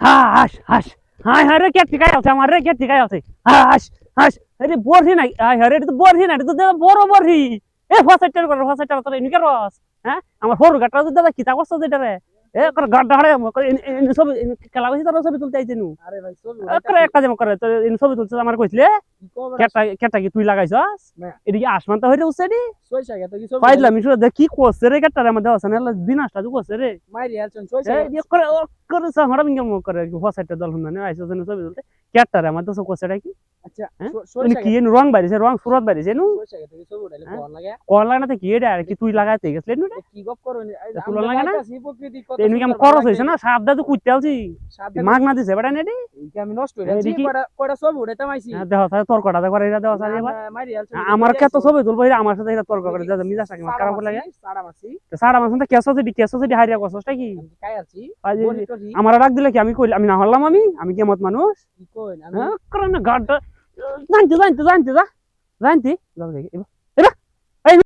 হাস হাস high হারে কে ঠিকাই আছে আমার রে কে ঠিকাই আছে হাস হাস আরে বরহি নাই হাই হারে এটা তো বরহি না এটা তো বড় বরহি এ ফসাইটার করে ফসাইটার তোর ইনকে রস হ্যাঁ আমার হরু গাটা তো দাদা কিতা করছ যেটা রে এ করে গাড্ডা হারে সব খেলা হইছে তোর ছবি তুলতে আইছে নু আরে ভাই ছবি করে একটা যেমন করে তো ছবি তুলছে আমার কইছিলে কেটা কেটা কি তুই লাগাইছস এদিকে আসমান তো হইরে উঠছে নি সইসা গেত কি ছবি পাইলাম মিশু দেখ কি করছে রে কেটার মধ্যে আছে না বিনাশটা তো করছে রে মাইরি আলছন সইসা এই করে করে সামরা বিঙ্গম করে ফসাইটার দল হুন না আইছো জন্য ছবি তুলতে কেটার আমার তো করছে কি আচ্ছা সইসা কি রং বাইরেছে রং সুরত বাইরেছে নু সইসা গেত কি ছবি উঠাইলে কোন লাগে কোন লাগে না তো কি এটা আর কি তুই লাগাইতে গেছলে নু কি গপ করো তুলন লাগে না প্রকৃতি কত এনু কি খরচ হইছে না সাবদা তো কুইতে আলছি মাগ না দিছে বেটা নেডি এইটা আমি নষ্ট হইছে কয়টা ছবি উঠাইতাম আইছি দেখো তাহলে তর্কটা করে এটা দেওয়া সারি এবার মাইরি আলছন আমার কত ছবি তুলবো আমার সাথে এটা তর্ক করে যা মিজাজ থাকে খারাপ লাগে সাড়া মাসি সাড়া মাস তো কেসো যদি হারিয়া কষ্টটা কি কাই আছি আমার ডাক দিলে কি আমি কইল আমি না হলাম আমি কেমত মানুষ কি কইন হ্যাঁ করে না গাড়টা জানতে জানতে জানতে যা জানতে